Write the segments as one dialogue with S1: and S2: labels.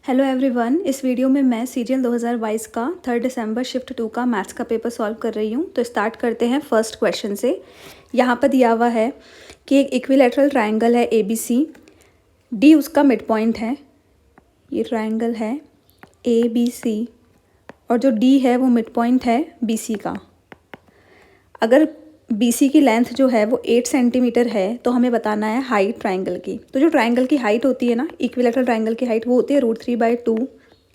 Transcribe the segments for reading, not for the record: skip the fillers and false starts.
S1: Hello everyone, इस video में मैं सीरियल 2022 का 3 दिसंबर शिफ्ट 2 का मैथ्स का पेपर सॉल्व कर रही हूँ। तो स्टार्ट करते हैं फर्स्ट क्वेश्चन से। यहाँ पर दिया हुआ है कि एक इक्विलैटरल ट्रायंगल है ABC, D उसका मिड पॉइंट है। ये ट्रायंगल है ABC और जो D है वो मिड पॉइंट है BC का। अगर BC की लेंथ जो है वो 8 सेंटीमीटर है तो हमें बताना है हाइट ट्रायंगल की। तो जो ट्रायंगल की हाइट होती है ना, इक्विलैटरल ट्रायंगल की हाइट वो होती है √3/2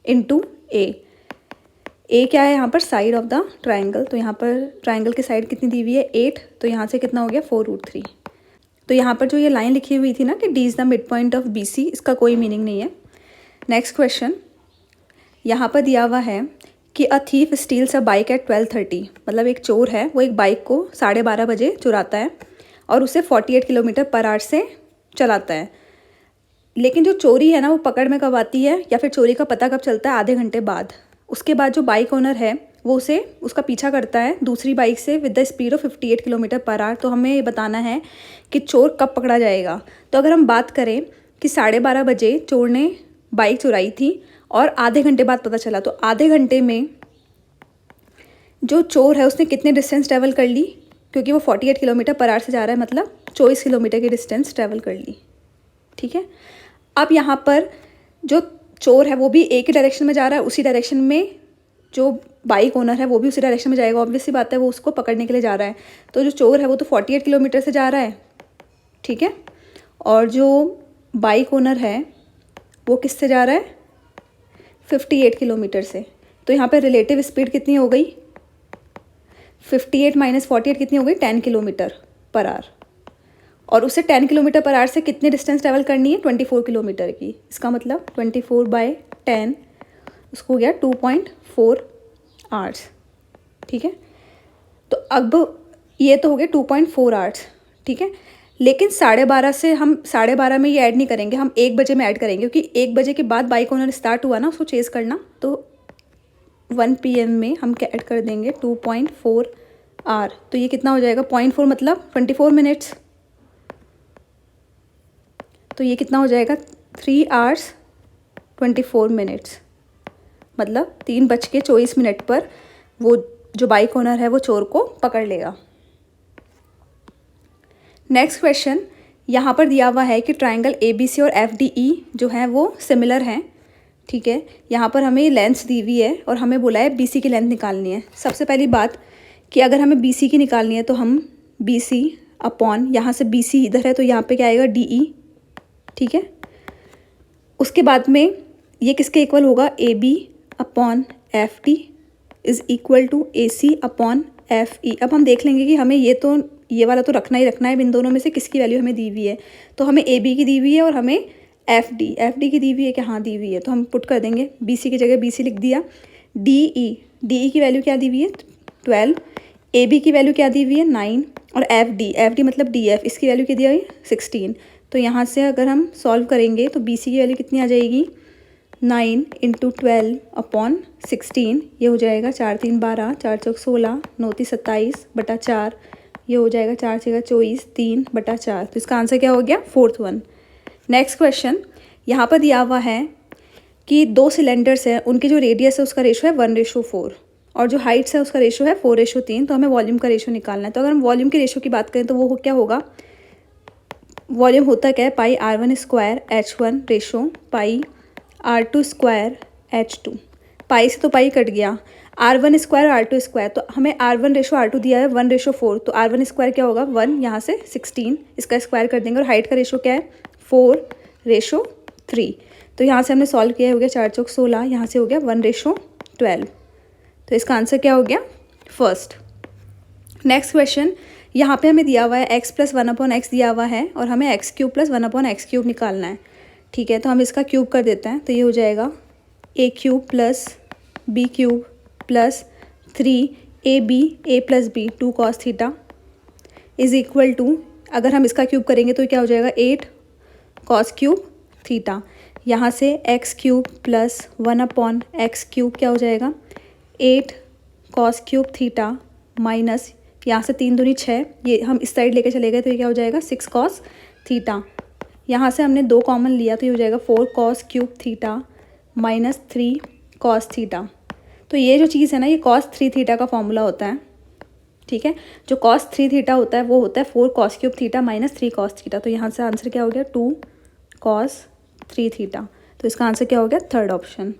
S1: इंटू ए क्या है यहाँ पर? Side of the triangle. तो यहाँ पर ट्रायंगल की साइड कितनी दी हुई है? 8। तो यहाँ से कितना हो गया? 4√3। तो यहाँ पर जो ये लाइन लिखी हुई थी ना कि D is the mid point of BC, इसका कोई मीनिंग नहीं है। नेक्स्ट क्वेश्चन, यहाँ पर दिया हुआ है कि a thief steals a bike at 12:30। मतलब एक चोर है, वो एक बाइक को 12:30 बजे चुराता है और उसे 48 किलोमीटर पर आवर से चलाता है। लेकिन जो चोरी है ना वो पकड़ में कब आती है, या फिर चोरी का पता कब चलता है? आधे घंटे बाद। उसके बाद जो बाइक ओनर है वो उसका पीछा करता है दूसरी बाइक से with the speed of 58 kilometre per hour. तो हमें ये बताना है कि चोर कब पकड़ा जाएगा। तो अगर हम बात करें कि 12:30 बजे चोर ने बाइक चुराई थी और आधे घंटे बाद पता चला, तो आधे घंटे में जो चोर है उसने कितने डिस्टेंस ट्रैवल कर ली? क्योंकि वो 48 किलोमीटर पर आवर से जा रहा है, मतलब 24 किलोमीटर की डिस्टेंस ट्रैवल कर ली। ठीक है। अब यहाँ पर जो चोर है वो भी एक ही डायरेक्शन में जा रहा है, उसी डायरेक्शन में जो बाइक ओनर है वो भी उसी डायरेक्शन में जाएगा। ऑब्वियस सी बात है, वो उसको पकड़ने के लिए जा रहा है। तो जो चोर है वो तो 48 किलोमीटर से जा रहा है, ठीक है। और जो बाइक ओनर है वो किससे जा रहा है? 58 किलोमीटर से। तो यहाँ पे रिलेटिव स्पीड कितनी हो गई? 58 - 48 कितनी हो गई? 10 किलोमीटर पर आवर। और उसे 10 किलोमीटर पर आवर से कितनी डिस्टेंस ट्रैवल करनी है? 24 किलोमीटर की। इसका मतलब 24/10 उसको हो गया 2.4 आवर्स। ठीक है। तो अब ये तो हो गया 2.4 आवर्स, ठीक है। लेकिन 12:30 से हम 12:30 में ये ऐड नहीं करेंगे, हम 1 बजे में ऐड करेंगे, क्योंकि 1 बजे के बाद बाइक ओनर स्टार्ट हुआ ना उसको चेस करना। तो 1 PM में हम क्या ऐड कर देंगे? 2.4 आवर। तो ये कितना हो जाएगा? 0.4 मतलब 24 मिनट्स। तो ये कितना हो जाएगा? 3 hours 24 minutes। मतलब 3:24 पर वो जो बाइक ओनर है वो चोर को पकड़ लेगा। नेक्स्ट क्वेश्चन, यहाँ पर दिया हुआ है कि ट्रायंगल ABC और FDE जो है वो सिमिलर हैं, ठीक है। यहाँ पर हमें लेंथ दी हुई है और हमें बोला है BC की लेंथ निकालनी है। सबसे पहली बात कि अगर हमें BC की निकालनी है तो हम BC अपॉन, यहाँ से BC इधर है तो यहाँ पे क्या आएगा? DE, ठीक है। उसके बाद में ये किसके इक्वल होगा? AB upon FD is equal to AC upon FE। अब हम देख लेंगे कि हमें ये वाला तो रखना ही रखना है, इन दोनों में से किसकी वैल्यू हमें दी हुई है। तो हमें AB की दी हुई है और हमें FD की दी हुई है कि हाँ दी हुई है। तो हम पुट कर देंगे, BC की जगह BC लिख दिया। DE की वैल्यू क्या दी हुई है? 12। AB की वैल्यू क्या दी हुई है? 9। और FD मतलब DF, इसकी वैल्यू क्या दी हुई है? 16। तो यहाँ से अगर हम सॉल्व करेंगे तो BC की वैल्यू कितनी आ जाएगी? 9 × 12 अपॉन 16। ये हो जाएगा 4 × 3 = 12, 4 × 4 = 16, 9 × 27 बटा 4। ये हो जाएगा 4 × 6 = 24, 3 बटा 4। तो इसका आंसर क्या हो गया? 4th one. नेक्स्ट क्वेश्चन, यहाँ पर दिया हुआ है कि 2 सिलेंडर्स हैं, उनकी जो रेडियस है उसका रेशो है 1:4 और जो हाइट्स है उसका रेशो है 4:3। तो हमें वॉल्यूम का रेशो निकालना है। तो अगर हम वॉल्यूम के रेशो की बात करें तो वो क्या होगा? वॉल्यूम होता क्या है? πr1² h1 ratio πr2² h2। पाई से तो पाई कट गया, r1² r2²। तो हमें r1 रेशो r2 दिया है 1:4। तो r1² क्या होगा? 1, यहाँ से 16, इसका स्क्वायर कर देंगे। और हाइट का रेशो क्या है? 4:3। तो यहाँ से हमने सॉल्व किया, हो गया 4 × 4 = 16, यहाँ से हो गया 1:12। तो इसका आंसर क्या हो गया? फर्स्ट। नेक्स्ट क्वेश्चन, यहाँ पे हमें दिया हुआ है x + 1/x दिया हुआ है और हमें x³ + 1/x³ निकालना है, ठीक है। तो हम इसका क्यूब कर देते हैं। तो ये हो जाएगा a³ + b³ + 3ab a + b 2 cos θ is equal to, अगर हम इसका क्यूब करेंगे तो क्या हो जाएगा? 8 cos³ θ। यहाँ से x³ + 1/x³ क्या हो जाएगा? 8 cos³ θ माइनस, यहाँ से 3 दूनी 6, ये हम इस साइड लेके चले गए तो ये क्या हो जाएगा? 6 cos θ। यहाँ से हमने 2 कॉमन लिया तो ये हो जाएगा 4 cos³ θ माइनस 3 कॉस थीटा। तो ये जो चीज़ है ना, ये कॉस 3 थीटा का फॉर्मूला होता है, ठीक है। जो कॉस 3 थीटा होता है वो होता है 4 cos cube theta minus 3 cos theta. तो यहाँ से आंसर क्या हो गया, 2 कॉस 3 थीटा। तो इसका आंसर क्या हो गया, थर्ड ऑप्शन।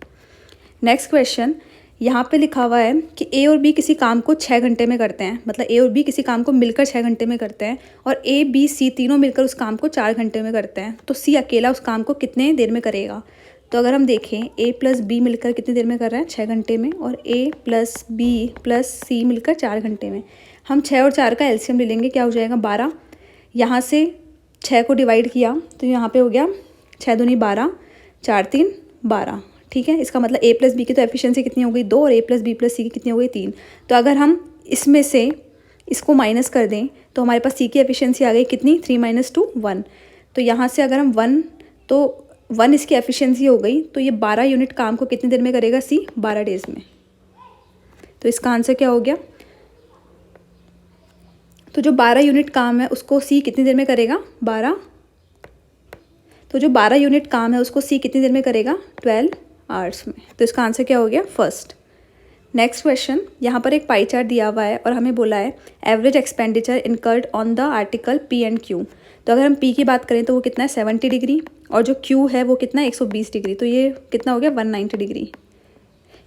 S1: नेक्स्ट क्वेश्चन, यहाँ पे लिखा हुआ है कि ए और बी किसी काम को 6 घंटे में करते हैं, मतलब ए और बी किसी काम को मिलकर 6 घंटे में करते हैं, और ए बी सी तीनों मिलकर उस काम को 4 घंटे में करते हैं। तो सी अकेला उस काम को कितने देर में करेगा। तो अगर हम देखें ए प्लस बी मिलकर कितनी देर में कर रहे हैं, 6 घंटे में, और ए प्लस बी प्लस सी मिलकर 4 घंटे में। हम 6 और 4 का एलसीएम ले लेंगे, क्या हो जाएगा 12। यहाँ से 6 को डिवाइड किया तो यहाँ पे हो गया 6 दूनी 12, 4 3 12, ठीक है। इसका मतलब ए प्लस बी की तो एफिशिएंसी कितनी हो गई 2, और ए प्लस बी प्लस सी की कितनी हो गई 3। तो अगर हम इसमें से इसको माइनस कर दें तो हमारे पास सी की एफिशिएंसी आ गई कितनी, 3 - 2 1। तो यहाँ से अगर हम 1, तो 1 इसकी एफिशिएंसी हो गई, तो ये 12 यूनिट काम को कितनी देर में करेगा सी, 12 डेज में। तो इसका आंसर क्या हो गया, तो जो 12 यूनिट काम है उसको सी कितनी देर में करेगा, 12। तो जो 12 यूनिट काम है उसको सी कितनी देर में करेगा, 12 आवर्स में। तो इसका आंसर क्या हो गया, फर्स्ट। नेक्स्ट क्वेश्चन, यहाँ पर एक पाई चार्ट दिया हुआ है और हमें बोला है average expenditure incurred on the article P and Q. तो अगर हम पी की बात करें तो वो कितना है 70 डिग्री, और जो क्यू है वो कितना है 120 डिग्री। तो ये कितना हो गया 190 डिग्री।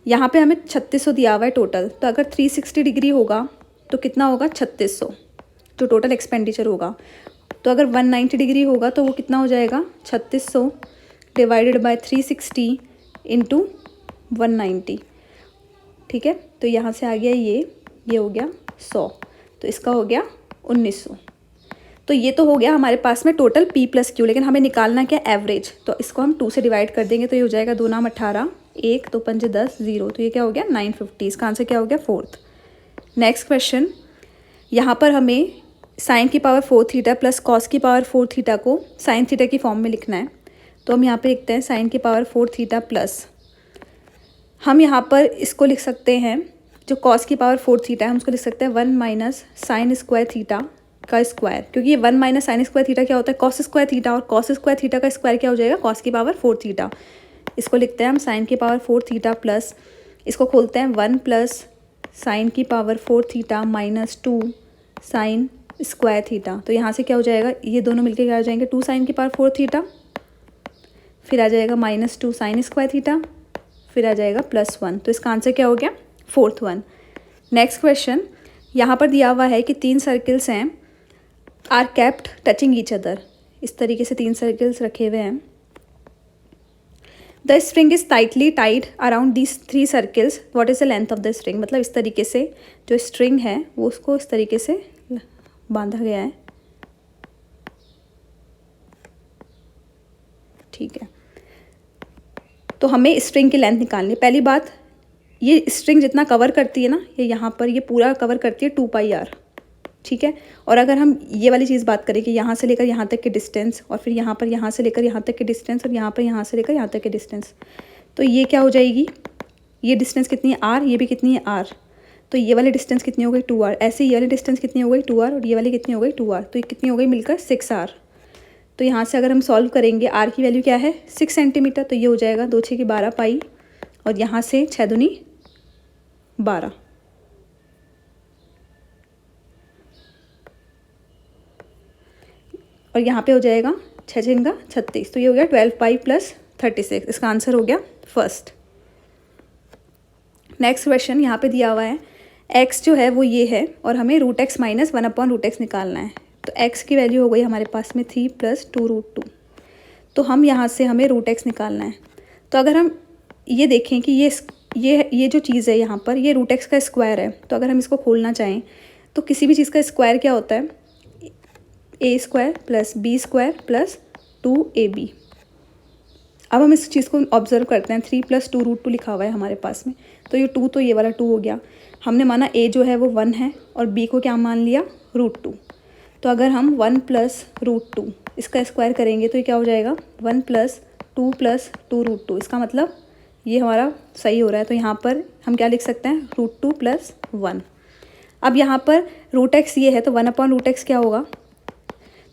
S1: यहाँ पे हमें 3600 दिया हुआ है टोटल। तो अगर 360 डिग्री होगा तो कितना होगा 3600 जो टोटल एक्सपेंडिचर होगा। तो अगर 190 डिग्री होगा तो वो कितना हो जाएगा 3600 डिवाइडेड बाय 360 इंटू 190, ठीक है। तो यहाँ से आ गया ये हो गया 100, तो इसका हो गया 1900। तो ये तो हो गया हमारे पास में टोटल पी प्लस क्यू, लेकिन हमें निकालना क्या एवरेज। तो इसको हम 2 से डिवाइड कर देंगे तो ये हो जाएगा 2 नाम 18, 1 2 5 10 0। तो ये क्या हो गया 950। इसका आंसर क्या हो गया, फोर्थ। नेक्स्ट क्वेश्चन, यहाँ पर हमें साइन की पावर 4 थीटा प्लस कॉस की पावर 4 थीटा को साइन थीटा की फॉर्म में लिखना है। तो हम यहाँ पे लिखते हैं साइन की पावर 4 थीटा प्लस, हम यहाँ पर इसको लिख सकते हैं जो कॉस की पावर 4 थीटा है हम उसको लिख सकते हैं 1 माइनस साइन स्क्वायर थीटा का स्क्वायर, क्योंकि ये 1 माइनस साइन स्क्वायर थीटा क्या होता है कॉस स्क्वायर थीटा, और कॉस स्क्वायर थीटा का स्क्वायर क्या हो जाएगा कॉस की पावर 4 थीटा। इसको लिखते हैं हम साइन की पावर 4 थीटा प्लस, इसको खोलते हैं 1 प्लस साइन की power 4 theta minus 2 sine square theta. तो यहाँ से क्या हो जाएगा, ये दोनों मिलकर क्या हो जाएंगे 2 साइन की पावर 4 थीटा, फिर आ जाएगा माइनस 2 साइन स्क्वायर थीटा, फिर आ जाएगा +1। तो इसका आंसर क्या हो गया, फोर्थ वन। नेक्स्ट क्वेश्चन, यहाँ पर दिया हुआ है कि 3 सर्किल्स हैं are kept touching each other. इस तरीके से 3 सर्किल्स रखे हुए हैं। The string is tightly tied around these 3 circles, what is the length of the string. मतलब इस तरीके से जो स्ट्रिंग है वो उसको इस तरीके से बांधा गया है, ठीक है। तो हमें स्ट्रिंग की लेंथ निकालनी है। पहली बात, ये स्ट्रिंग जितना कवर करती है ना, ये यहाँ पर ये पूरा कवर करती है 2πr, ठीक है। और अगर हम ये वाली चीज़ बात करें कि यहाँ से लेकर यहाँ तक की डिस्टेंस, और फिर यहाँ पर यहाँ से लेकर यहाँ तक की डिस्टेंस, और यहाँ पर यहाँ से लेकर यहाँ तक की डिस्टेंस, तो ये क्या हो जाएगी, ये डिस्टेंस कितनी है r, ये भी कितनी है r। तो ये वाली डिस्टेंस कितनी हो गई 2r, ऐसे ये वाली डिस्टेंस कितनी हो गई 2r, और ये वाली कितनी हो गई 2r। तो ये कितनी हो गई मिलकर 6r। तो यहाँ से अगर हम सॉल्व करेंगे r की वैल्यू क्या है 6 सेंटीमीटर, तो ये हो जाएगा 2 6 की 12 पाई, और यहाँ से 6 दूनी 12, और यहाँ पे हो जाएगा 6 6 36। तो ये हो गया 12 पाई प्लस 36। इसका आंसर हो गया फर्स्ट। नेक्स्ट क्वेश्चन, यहाँ पे दिया हुआ है x जो है वो ये है, और हमें √x माइनस 1/√x निकालना है। तो x की वैल्यू हो गई हमारे पास में 3 + 2√2। तो हम यहाँ से हमें √x निकालना है। तो अगर हम ये देखें कि ये जो चीज़ है यहाँ पर, ये √x का स्क्वायर है। तो अगर हम इसको खोलना चाहें तो किसी भी चीज़ का स्क्वायर क्या होता है, a² + b² + 2ab। अब हम इस चीज़ को ऑब्जर्व करते हैं, 3 + 2√2 लिखा हुआ है हमारे पास में। तो ये 2 तो ये वाला 2 हो गया। हमने माना a जो है वो 1 है, और b को क्या मान लिया √2। तो अगर हम 1 + √2 इसका स्क्वायर करेंगे तो ये क्या हो जाएगा 1 + 2 + 2√2। इसका मतलब ये हमारा सही हो रहा है। तो यहाँ पर हम क्या लिख सकते हैं √2 + 1। अब यहाँ पर √x ये है तो 1/√x क्या होगा,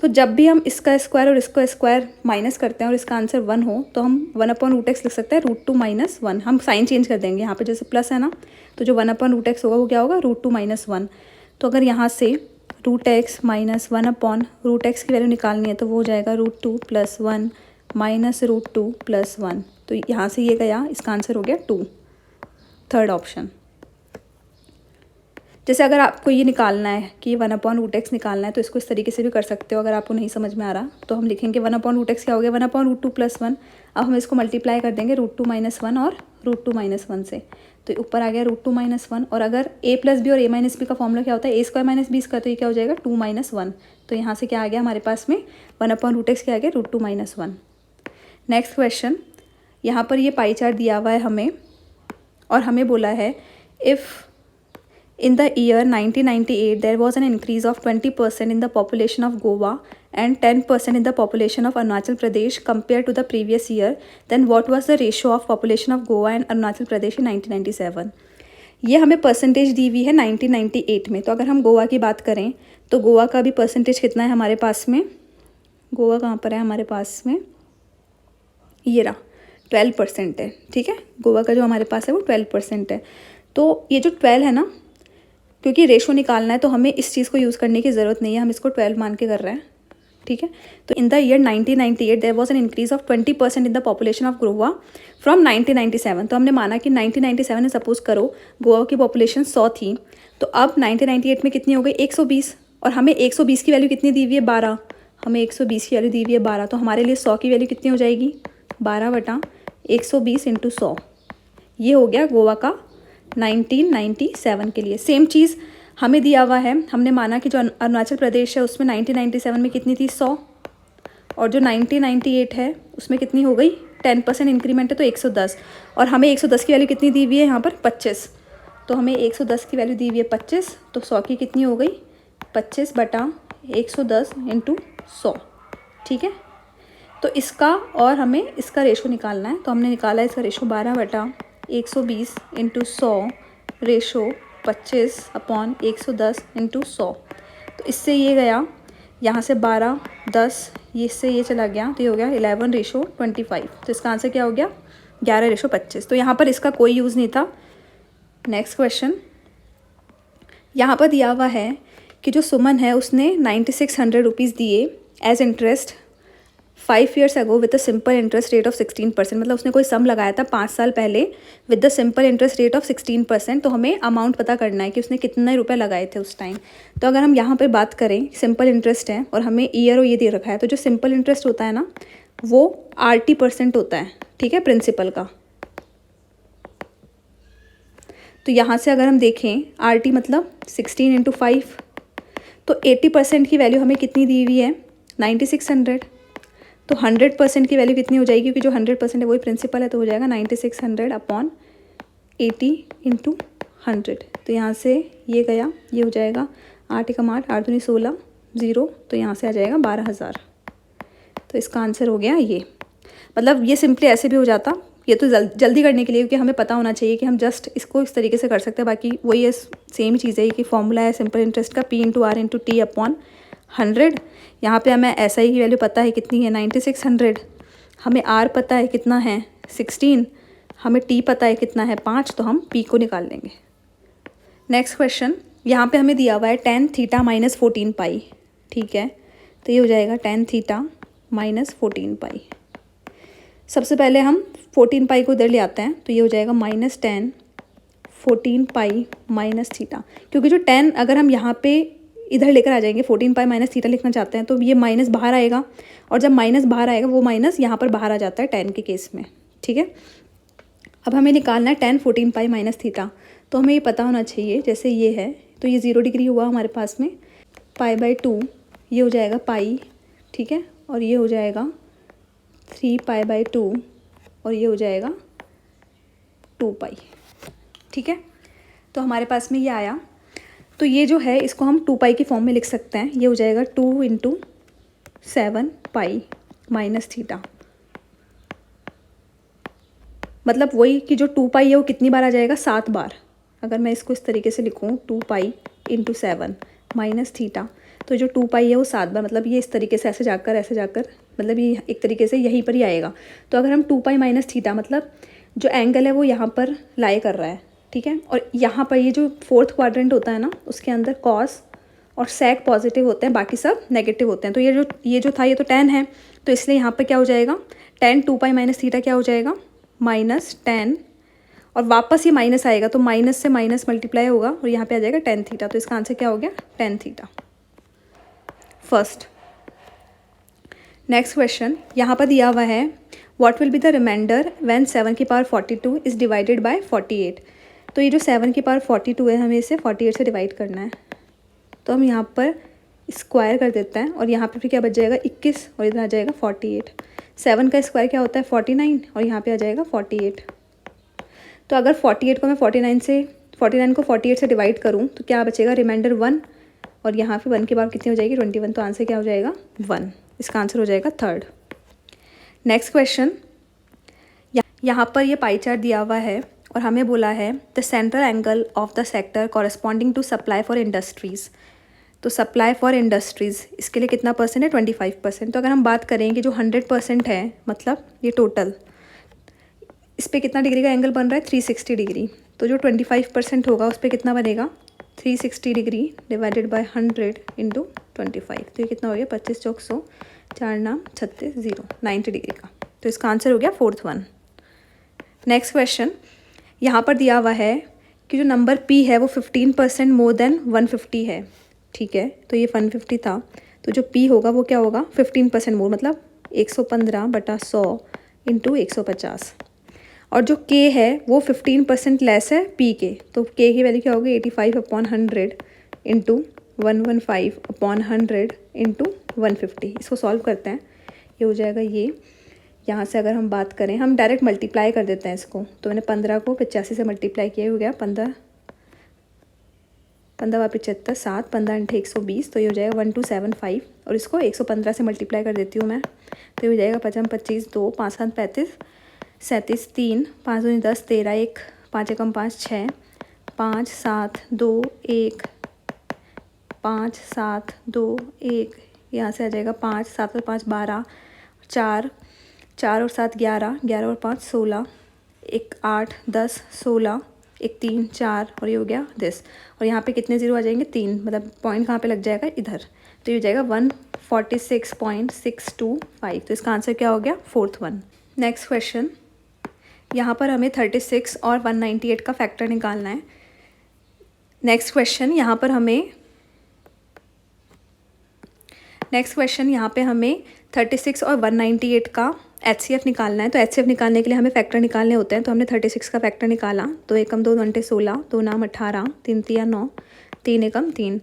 S1: तो जब भी हम इसका स्क्वायर और इसका स्क्वायर माइनस करते हैं और इसका आंसर 1 हो तो हम 1/√x लिख सकते हैं √2 - 1। हम साइन चेंज कर देंगे, यहाँ पे जैसे प्लस है ना, तो जो 1/√x होगा वो क्या होगा, √2 - 1। तो अगर यहाँ से √x - 1/√x की वैल्यू निकालनी है तो वो हो जाएगा √2 + 1 - √2 + 1। तो यहाँ से ये गया, इसका आंसर हो गया 2, थर्ड ऑप्शन। जैसे अगर आपको ये निकालना है कि 1/√x निकालना है तो इसको इस तरीके से भी कर सकते हो। अगर आपको नहीं समझ में आ रहा तो हम लिखेंगे 1/√x क्या हो गया, 1/√2 + 1। अब हम इसको मल्टीप्लाई कर देंगे √2 - 1 और √2 - 1 से, तो ऊपर आ गया √2 - 1। और अगर a + b और a - b का फॉर्मूला क्या होता है, a² - b², तो ये क्या हो जाएगा 2 - 1। तो यहाँ से क्या आ गया हमारे पास में 1/√x क्या आ गया, √2 - 1। नेक्स्ट क्वेश्चन, यहाँ पर ये पाई चार्ट दिया हुआ है हमें और हमें बोला है if in the year 1998 there was an increase of 20% in the population of Goa and 10% in the population of Arunachal Pradesh compared to the previous year, then what was the ratio of population of Goa and Arunachal Pradesh in 1997? ये हमें percentage दी हुई है 1998 में। तो अगर हम गोवा की बात करें तो गोवा का भी परसेंटेज कितना है हमारे पास में, गोवा कहाँ पर है हमारे पास में, ये रहा 12% है। ठीक है, गोवा का जो हमारे पास है वो 12% है। तो ये जो 12 है ना, क्योंकि रेशो निकालना है तो हमें इस चीज़ को यूज़ करने की ज़रूरत नहीं है, हम इसको 12 मान के कर रहे हैं। ठीक है, तो in the year 1998 there was an increase of 20% in the population of Goa from 1997। तो हमने माना कि 1997 में सपोज़ करो गोवा की पॉपुलेशन 100 थी, तो अब 1998 में कितनी हो गई, 120। और हमें 120 की वैल्यू कितनी दी हुई है, 12। हमें 120 की वैल्यू दी हुई है 12, तो हमारे लिए 100 की वैल्यू कितनी हो जाएगी, 12/120 × 100। ये हो गया गोवा का 1997 के लिए। सेम चीज़ हमें दिया हुआ है, हमने माना कि जो अरुणाचल प्रदेश है उसमें 1997 में कितनी थी, 100, और जो 1998 है उसमें कितनी हो गई, 10% इंक्रीमेंट है तो 110। और हमें 110 की वैल्यू कितनी दी हुई है यहाँ पर, 25। तो हमें 110 की वैल्यू दी हुई है 25, तो 100 की कितनी हो गई, 25/110 × 100। ठीक है, तो इसका और हमें इसका रेशो निकालना है, तो हमने निकाला है इसका रेशो 12/120 × 100 रेशो 25/110 × 100। तो इससे ये गया, यहाँ से 12, 10, ये इससे ये चला गया, तो ये हो गया 11/25। तो इसका आंसर क्या हो गया, 11/25। तो यहाँ पर इसका कोई यूज़ नहीं था। नेक्स्ट क्वेश्चन, यहाँ पर दिया हुआ है कि जो सुमन है उसने 9600 रुपीज़ दिए as interest 5 years ago with the simple interest rate of 16%। मतलब उसने कोई सम लगाया था 5 साल पहले with the simple interest rate of 16%। तो हमें अमाउंट पता करना है कि उसने कितने रुपए लगाए थे उस टाइम। तो अगर हम यहाँ पर बात करें, सिंपल इंटरेस्ट है और हमें ईयर और ये दे रखा है, तो जो सिंपल इंटरेस्ट होता है ना वो 80% होता है। ठीक है, प्रिंसिपल का। तो यहाँ से अगर हम देखें RT मतलब 16 × 5, तो 80% की वैल्यू हमें कितनी दी हुई है, 9600। तो 100% की वैल्यू कितनी हो जाएगी, क्योंकि जो 100% है वही प्रिंसिपल है, तो हो जाएगा 9600/80 × 100। तो यहाँ से ये गया, ये हो जाएगा 8 × 8, 8 दूनी 16, 0, तो यहाँ से आ जाएगा 12000। तो इसका आंसर हो गया ये। मतलब ये सिंपली ऐसे भी हो जाता, ये तो जल्दी करने के लिए, क्योंकि हमें पता होना चाहिए कि हम जस्ट इसको इस तरीके से कर सकते हैं। बाकी वही है, सेम चीज़ है कि फॉर्मूला है सिंपल इंटरेस्ट का, P × R × T/100। यहाँ पे हमें SI की वैल्यू पता है कितनी है, 9600। हमें R पता है कितना है, 16। हमें T पता है कितना है, 5। तो हम P को निकाल लेंगे। नेक्स्ट क्वेश्चन, यहाँ पे हमें दिया हुआ है tan θ - 14 π। ठीक है, तो ये हो जाएगा tan θ - 14 π। सबसे पहले हम 14 π को इधर ले आते हैं, तो ये हो जाएगा -tan 14 π - θ। क्योंकि जो tan अगर हम यहाँ पे इधर लेकर आ जाएंगे, 14 π - θ लिखना चाहते हैं, तो ये माइनस बाहर आएगा, और जब माइनस बाहर आएगा वो माइनस यहाँ पर बाहर आ जाता है tan के केस में। ठीक है, अब हमें निकालना है tan 14 π - θ। तो हमें ये पता होना चाहिए, जैसे ये है तो ये 0 डिग्री हुआ हमारे पास में, π/2 ये हो जाएगा पाई। ठीक है, और ये हो जाएगा 3π/2 और ये हो जाएगा 2π। ठीक है, तो हमारे पास में ये आया। तो ये जो है इसको हम 2π की फॉर्म में लिख सकते हैं। ये हो जाएगा 2 × 7π - θ। मतलब वही कि जो 2π है वो कितनी बार आ जाएगा, 7 बार। अगर मैं इसको इस तरीके से लिखूँ 2π × 7, माइनस थीटा, तो जो 2 पाई है वो 7 बार, मतलब ये इस तरीके से ऐसे जाकर मतलब ये एक तरीके से यहीं पर ही आएगा। तो अगर हम 2 पाई माइनस थीटा, मतलब जो एंगल है वो यहाँ पर लाई कर रहा है, ठीक है। और यहाँ पर ये जो 4th क्वाड्रेंट होता है ना, उसके अंदर कॉस और सेक पॉजिटिव होते हैं, बाकी सब नेगेटिव होते हैं। तो ये जो था ये तो 10 है, तो इसलिए यहाँ पर क्या हो जाएगा 10 2 पाई माइनस थीटा क्या हो जाएगा माइनस 10, और वापस ये माइनस आएगा तो माइनस से माइनस मल्टीप्लाई होगा और यहाँ पे आ जाएगा 10 थीटा। तो इसका आंसर क्या हो गया 10 थीटा फर्स्ट। नेक्स्ट क्वेश्चन यहाँ पर दिया हुआ है what will be the remainder when 7 की पावर 42 इज़ डिवाइडेड बाय 48। तो ये जो 7 की पावर 42 है हमें इसे 48 से डिवाइड करना है, तो हम यहाँ पर स्क्वायर कर देते हैं और यहाँ पर फिर क्या बच जाएगा 21 और इधर आ जाएगा 48। 7 का स्क्वायर क्या होता है 49 और यहाँ पे आ जाएगा 48। तो अगर 48 को मैं 49 को 48 से डिवाइड करूँ तो क्या बचेगा रिमाइंडर 1, और यहाँ पे 1 की पावर कितनी हो जाएगी 21, तो आंसर क्या हो जाएगा 1। इसका आंसर हो जाएगा थर्ड। नेक्स्ट क्वेश्चन, यहाँ पर ये पाई चार्ट दिया हुआ है और हमें बोला है the central angle of the sector corresponding to supply for industries. तो सप्लाई फॉर इंडस्ट्रीज़ इसके लिए कितना परसेंट है 25%। तो अगर हम बात करें कि जो 100% है, मतलब ये टोटल, इस पर कितना डिग्री का एंगल बन रहा है 360 डिग्री। तो जो 25% होगा उस पर कितना बनेगा 360 डिग्री डिवाइडेड बाय 100 इंटू 25। तो ये कितना हो गया 25 चौक 100, 4 नाम 36 0, 90 डिग्री का। तो इसका आंसर हो गया 4th वन। नेक्स्ट क्वेश्चन, यहाँ पर दिया हुआ है कि जो नंबर P है वो 15% मोर देन 150 है, ठीक है। तो ये 150 था, तो जो P होगा वो क्या होगा 15% मोर, मतलब 115/100 इंटू 150। और जो K है वो 15% लेस है P के, तो K की वैल्यू क्या होगी 85/100 इंटू 115/100 इंटू 150। इसको सॉल्व करते हैं, ये हो जाएगा ये। यहाँ से अगर हम बात करें, हम डायरेक्ट मल्टीप्लाई कर देते हैं इसको। तो मैंने 15 को 85 से मल्टीप्लाई किया, हो गया 15 75 7 15 × 120, तो ये हो जाएगा 1275। और इसको 115 से मल्टीप्लाई कर देती हूँ मैं, तो ये हो जाएगा 55 25 2 5 7 35 37 3 5 2 10 13 1 5 एकम 5 6 5 7 2 1 5 7 2 1, यहाँ से आ जाएगा 5 7 और 5 12 4 4 और 7 11 11 और 5 16 1 8 10 16 1 3 4 और ये हो गया 10। और यहाँ पे कितने ज़ीरो आ जाएंगे 3, मतलब पॉइंट कहाँ पे लग जाएगा इधर, तो ये हो जाएगा 146.625। तो इसका आंसर क्या हो गया 4th वन। नेक्स्ट क्वेश्चन, यहाँ पर हमें 36 और 198 का फैक्टर निकालना है। नेक्स्ट क्वेश्चन यहाँ पे हमें 36 और 198 का HCF निकालना है। तो HCF निकालने के लिए हमें फैक्टर निकालने होते हैं। तो हमने 36 का फैक्टर निकाला, तो 1 × 2 = 16, 2 नाम 18, 3 × 9, 3 एकम 3।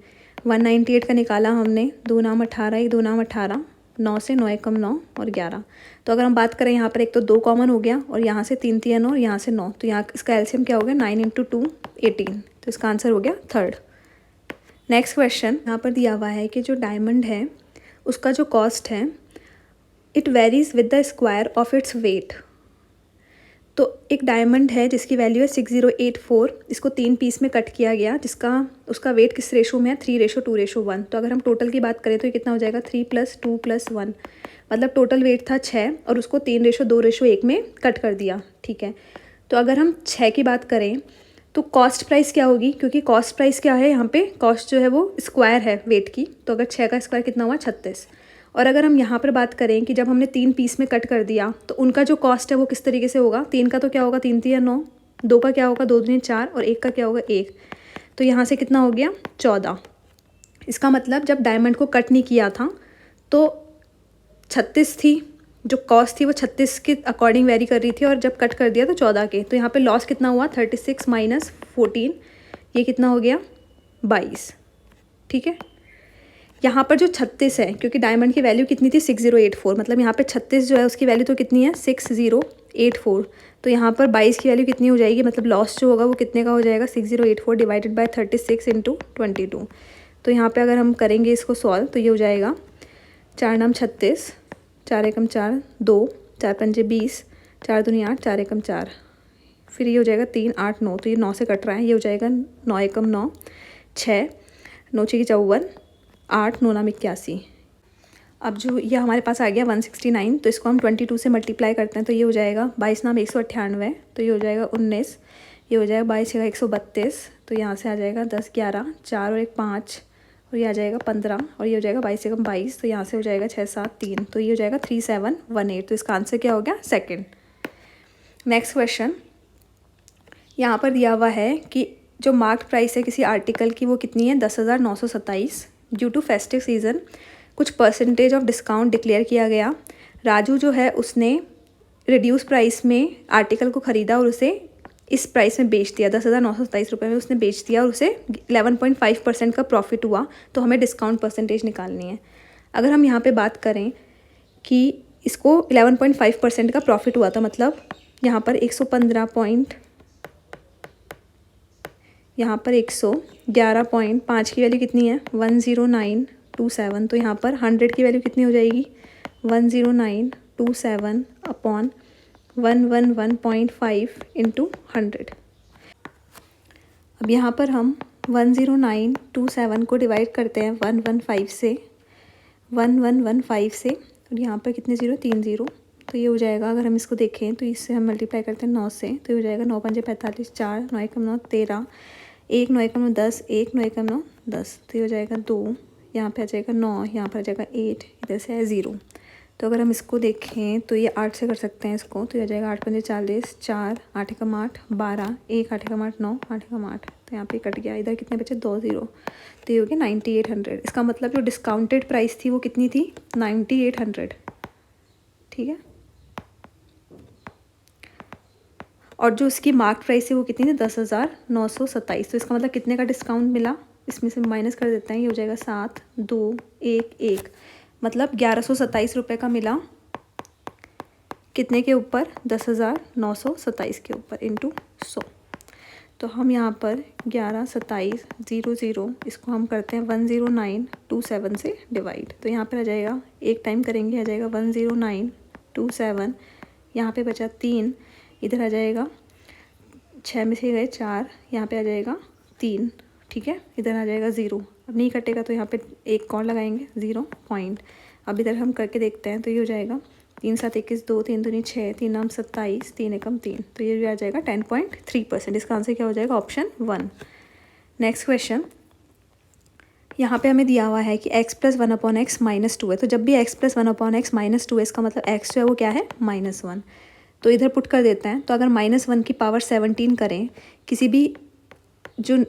S1: 198 का निकाला हमने, 2 नाम 18, 1 2 नाम 18, 9 से 9 एकम 9 और 11। तो अगर हम बात करें यहाँ पर एक तो 2 कॉमन हो गया और यहाँ से 3 3 9 और यहाँ से 9, तो यहाँ इसका एलसीएम क्या हो गया 9 × 2 18। तो इसका आंसर हो गया थर्ड। नेक्स्ट क्वेश्चन यहाँ पर दिया हुआ है कि जो डायमंड है उसका जो कॉस्ट है it varies with the square of its weight. तो एक डायमंड है जिसकी वैल्यू है 6084, इसको 3 पीस में कट किया गया, उसका वेट किस रेशो में है 3:2:1। तो अगर हम टोटल की बात करें तो ये कितना हो जाएगा 3 + 2 + 1, मतलब टोटल वेट था 6 और उसको 3:2:1 में कट कर दिया, ठीक है। तो अगर हम 6 की बात करें तो कॉस्ट प्राइस क्या होगी, क्योंकि कॉस्ट प्राइस क्या है यहाँ पे कॉस्ट जो है वो स्क्वायर है वेट की, तो अगर 6 का स्क्वायर कितना हुआ 36। और अगर हम यहाँ पर बात करें कि जब हमने 3 पीस में कट कर दिया तो उनका जो कॉस्ट है वो किस तरीके से होगा, 3 का तो क्या होगा 3 3 9, 2 का क्या होगा 2 2 4 और 1 का क्या होगा 1। तो यहाँ से कितना हो गया 14। इसका मतलब जब डायमंड को कट नहीं किया था तो 36 थी, जो कॉस्ट थी वो 36 के अकॉर्डिंग वेरी कर रही थी, और जब कट कर दिया तो 14 के। तो यहाँ पे लॉस कितना हुआ 36 - 14, ये कितना हो गया 22, ठीक है। यहाँ पर जो 36 है, क्योंकि डायमंड की वैल्यू कितनी थी 6084, मतलब यहाँ पे 36 जो है उसकी वैल्यू तो कितनी है 6084। तो यहाँ पर 22 की वैल्यू कितनी हो जाएगी, मतलब लॉस जो होगा वो कितने का हो जाएगा 6084 डिवाइडेड बाय 36 × 22। तो यहाँ पे अगर हम करेंगे इसको सॉल्व तो ये हो जाएगा 4 नाम 36, 4 एकम 4 2, 4 पंजे 20, 4 दूनी 8, 4 एकम 4, फिर ये हो जाएगा 3 8 9, तो ये 9 से कट रहा है, ये हो जाएगा 9 एकम 9 6, 9 छः 54, 8 9 नाम 81। अब जो ये हमारे पास आ गया 169, तो इसको हम 22 से मल्टीप्लाई करते हैं तो ये हो जाएगा 22 नाम 198, तो ये हो जाएगा 19, ये हो जाएगा 22 छः 132, तो यहाँ से आ जाएगा 10 11 4 और 1 5, और ये आ जाएगा 15, और ये हो जाएगा 22 एकम 22, तो यहाँ से हो जाएगा 6 7 3, तो ये हो जाएगा 3718। तो इसका आंसर क्या हो गया? सेकंड। नेक्स्ट क्वेश्चन, यहाँ पर दिया हुआ है कि जो मार्केट प्राइस है किसी आर्टिकल की वो कितनी है? 10,927। ड्यू टू फेस्टिव सीज़न कुछ परसेंटेज ऑफ डिस्काउंट डिक्लेयर किया गया। राजू जो है उसने रिड्यूस प्राइस में आर्टिकल को ख़रीदा और उसे इस प्राइस में बेच दिया, 10,927 रुपये में उसने बेच दिया और उसे 11.5% का प्रॉफिट हुआ। तो हमें डिस्काउंट परसेंटेज निकालनी है। अगर हम यहाँ पे बात करें कि इसको 11.5% का प्रॉफिट हुआ था, मतलब यहाँ पर 111.5 की वैल्यू कितनी है? 10927। तो यहाँ पर 100 की वैल्यू कितनी हो जाएगी? 10927 अपॉन 111.5 इंटू 100। अब यहाँ पर हम 10927 को डिवाइड करते हैं 115 से, और यहाँ पर कितने ज़ीरो? 3 ज़ीरो। तो ये हो जाएगा, अगर हम इसको देखें तो इससे हम मल्टीप्लाई करते हैं 9 से, तो ये हो जाएगा 9 5 45, 4 9 एकम 9 13, 1 9 एकम 9 10, 1 9 एकम 9 10, तो ये हो जाएगा 2, यहाँ पे आ जाएगा 9, यहाँ पर आ जाएगा 8, इधर से है 0। तो अगर हम इसको देखें तो ये 8 से कर सकते हैं इसको, तो ये हो जाएगा 8 5 40, 4 8 एकम 8 12, 1 8 एकम 8 9 8 एकम 8, तो यहाँ पे कट गया, इधर कितने बचे? 2 ज़ीरो, तो ये हो गया 9800। इसका मतलब जो डिस्काउंटेड प्राइस थी वो कितनी थी? 9800, ठीक है। और जो उसकी मार्क प्राइस है वो कितनी थी? 10,927। तो इसका मतलब कितने का डिस्काउंट मिला? इसमें से माइनस कर देते हैं, ये हो जाएगा 7 2 1 1, मतलब 1127 रुपये का मिला। कितने के ऊपर? 10,927 के ऊपर इंटू 100। तो हम यहाँ पर 112700 इसको हम करते हैं 10927 से डिवाइड, तो यहाँ पर आ जाएगा, एक टाइम करेंगे, आ जाएगा 10927, यहाँ पे बचा 3, इधर आ जाएगा 6 में से गए 4, यहाँ पे आ जाएगा 3, ठीक है। इधर आ जाएगा 0, अब नहीं कटेगा तो यहाँ पे एक और लगाएंगे 0 पॉइंट। अब इधर हम करके देखते हैं, तो ये हो जाएगा 3 7 21 2 3 दूनी 6 3 नाम 27 3 एकम 3, तो ये भी आ जाएगा 10.3%। इसका आंसर क्या हो जाएगा? ऑप्शन 1। नेक्स्ट क्वेश्चन, यहाँ पे हमें दिया हुआ है कि x + 1/x -2 है। तो जब भी x + 1/x -2 है, इसका मतलब x जो है वो क्या है? -1। तो इधर पुट कर देते हैं, तो अगर -1 की पावर 17 करें, किसी भी जो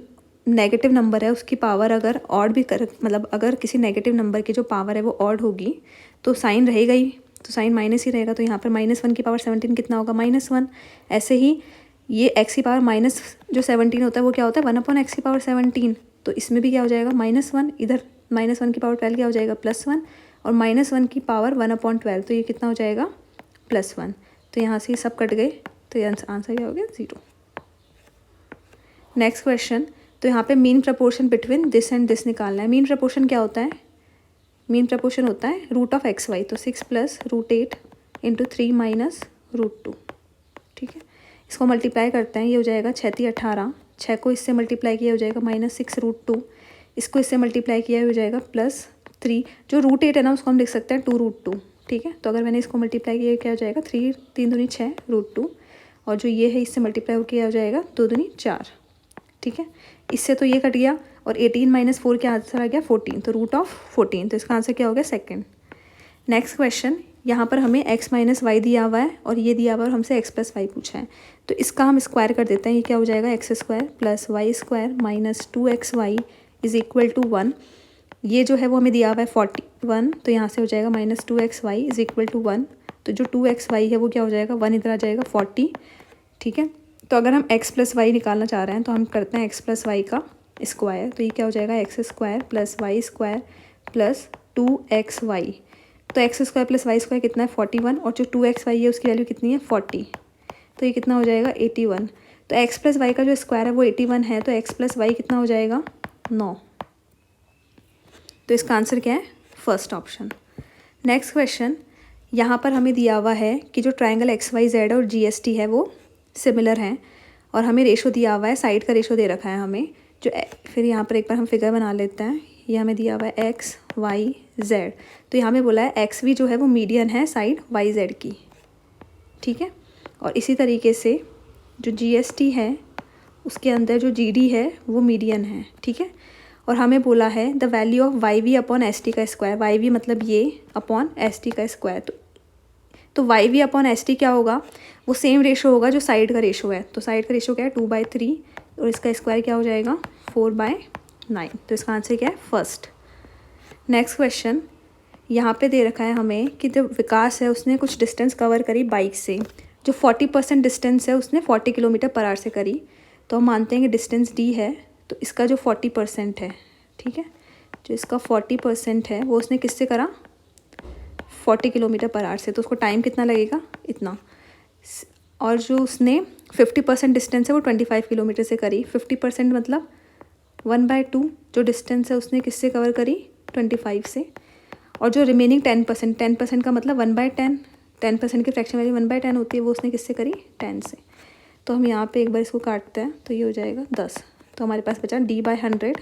S1: नेगेटिव नंबर है उसकी पावर अगर ऑड भी कर, मतलब अगर किसी नेगेटिव नंबर की जो पावर है वो ऑड होगी तो साइन रहेगा ही, तो साइन माइनस ही रहेगा। तो यहाँ पर -1 की पावर 17 कितना होगा? -1। ऐसे ही ये x की पावर माइनस जो 17 होता है वो क्या होता है? 1/x की पावर 17। तो इसमें भी क्या हो जाएगा? -1, इधर -1 की पावर 12 क्या हो जाएगा? +1, और -1 की पावर 1/12, तो ये कितना हो जाएगा? +1। तो यहाँ से ये सब कट गए, तो ये आंसर क्या हो गया? 0। नेक्स्ट क्वेश्चन, तो यहाँ पे mean proportion between this and this निकालना है। मीन प्रपोर्शन क्या होता है? मीन प्रपोर्शन होता है √(x, y), तो 6 + √8 × 3 - √2, ठीक है। इसको मल्टीप्लाई करते हैं, ये हो जाएगा 6 × 18, 6 को इससे मल्टीप्लाई किया हो जाएगा -6 √2, इसको इससे मल्टीप्लाई किया हो जाएगा +3, जो √8 है ना उसको हम लिख सकते हैं 2 √2, ठीक है। तो अगर मैंने इसको मल्टीप्लाई किया क्या हो जाएगा? 3 3 दूनी 6 √2, और जो ये है इससे मल्टीप्लाई किया हो जाएगा 2 दूनी 4, ठीक है। इससे तो ये कट गया, और 18 - 4 क्या आंसर आ गया? 14, तो √14, तो इसका आंसर क्या हो गया? सेकंड। नेक्स्ट क्वेश्चन, यहाँ पर हमें x - y दिया हुआ है और ये दिया हुआ है और हमसे x + y पूछा है, तो इसका हम स्क्वायर कर देते हैं। ये क्या हो जाएगा? x² + y² - 2xy = 1। ये जो है वो हमें दिया हुआ है 41, तो यहाँ से हो जाएगा -2xy = 1, तो जो 2xy है वो क्या हो जाएगा? 1 इधर आ जाएगा 40, ठीक है। तो अगर हम x + y निकालना चाह रहे हैं तो हम करते हैं x + y का स्क्वायर, तो ये क्या हो जाएगा? x² + y² + 2xy, तो x² + y² कितना है? 41, और जो 2xy है उसकी वैल्यू कितनी है? 40, तो ये कितना हो जाएगा? 81। तो x + y का जो स्क्वायर है वो 81 है, तो x + y कितना हो जाएगा? 9। तो इसका आंसर क्या है? First option. नेक्स्ट क्वेश्चन, यहाँ पर हमें दिया हुआ है कि जो ट्रायंगल XYZ और GST है वो सिमिलर हैं, और हमें रेशो दिया हुआ है, साइड का रेशो दे रखा है हमें फिर यहाँ पर एक बार हम फिगर बना लेते हैं। ये हमें दिया हुआ है एक्स वाई जेड, तो यहाँ हमें बोला है एक्स भी जो है वो मीडियन है साइड वाई जेड की, ठीक है। और इसी तरीके से जो GST है उसके अंदर जो GD है वो मीडियन है, ठीक है। और हमें बोला है the value of YV upon ST का स्क्वायर, YV मतलब ये अपॉन ST का स्क्वायर। तो YV अपॉन ST क्या होगा, वो सेम रेशो होगा जो साइड का रेशो है। तो साइड का रेशो क्या है 2/3 और इसका स्क्वायर क्या हो जाएगा 4/9। तो इसका आंसर क्या है फर्स्ट। नेक्स्ट क्वेश्चन, यहाँ पे दे रखा है हमें कि जो विकास है उसने कुछ डिस्टेंस कवर करी बाइक से, जो 40% डिस्टेंस है उसने 40 किलोमीटर पर आवर से करी। तो हम मानते हैं कि डिस्टेंस D है, तो इसका जो 40% है, ठीक है, जो इसका 40% है वो उसने किससे करा 40 किलोमीटर पर आवर से, तो उसको टाइम कितना लगेगा इतना। और जो उसने 50% डिस्टेंस है वो 25 किलोमीटर से करी। 50% मतलब 1/2 जो डिस्टेंस है उसने किससे कवर करी 25 से। और जो रिमेनिंग 10% का मतलब 1/10, 10% की फ्रैक्शन वैल्यू 1/10 होती है, वो उसने किससे करी 10 से। तो हम यहाँ पे एक बार इसको काटते हैं तो ये हो जाएगा 10। तो हमारे पास बचा D/100,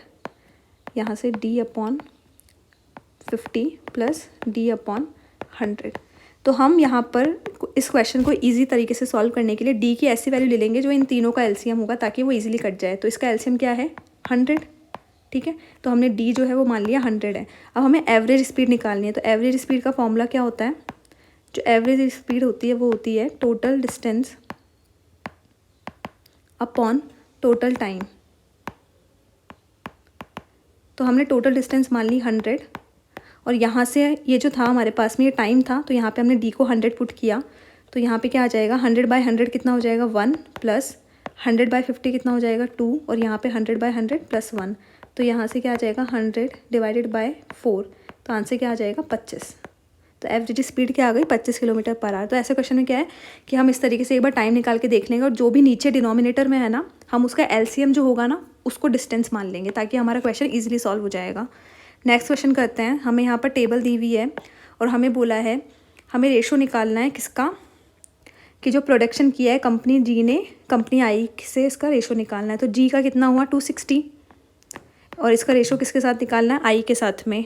S1: यहाँ से D/50 प्लस D/100। तो हम यहाँ पर इस क्वेश्चन को इजी तरीके से सॉल्व करने के लिए D की ऐसी वैल्यू ले लेंगे जो इन तीनों का LCM होगा, ताकि वो इजीली कट जाए। तो इसका LCM क्या है 100, ठीक है। तो हमने D जो है वो मान लिया 100 है। अब हमें एवरेज स्पीड निकालनी है। तो एवरेज स्पीड का फॉर्मूला क्या होता है, जो एवरेज स्पीड होती है वो होती है total distance upon total time. तो हमने टोटल डिस्टेंस मान ली 100 और यहाँ से ये जो था हमारे पास में ये टाइम था, तो यहाँ पे हमने D को 100 पुट किया। तो यहाँ पे क्या आ जाएगा 100/100 कितना हो जाएगा 1 प्लस 100/50 कितना हो जाएगा 2 और यहाँ पे 100/100 प्लस 1। तो यहाँ से क्या आ जाएगा 100 डिवाइडेड बाय 4, तो आंसर क्या आ जाएगा 25। तो एवरेज स्पीड क्या आ गई 25 किलोमीटर पर आवर। तो ऐसे क्वेश्चन में क्या है कि हम इस तरीके से एक बार टाइम निकाल के देख लेंगे और जो भी नीचे डिनोमिनेटर में है ना, हम उसका LCM जो होगा ना उसको डिस्टेंस मान लेंगे, ताकि हमारा क्वेश्चन ईजिली सॉल्व हो जाएगा। नेक्स्ट क्वेश्चन करते हैं। हमें यहाँ पर टेबल दी हुई है और हमें बोला है हमें रेशो निकालना है किसका, कि जो प्रोडक्शन किया है कंपनी G ने कंपनी I से, इसका रेशो निकालना है। तो G का कितना हुआ 260 और इसका रेशो किसके साथ निकालना है I के साथ में।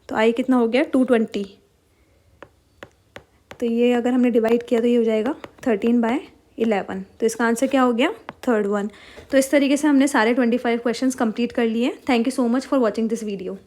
S1: तो I कितना हो गया 220। तो ये अगर हमने डिवाइड किया तो ये हो जाएगा 13/11। तो इसका आंसर क्या हो गया थर्ड वन। तो इस तरीके से हमने सारे 25 क्वेश्चंस कंप्लीट कर लिए। Thank you so much for watching this video.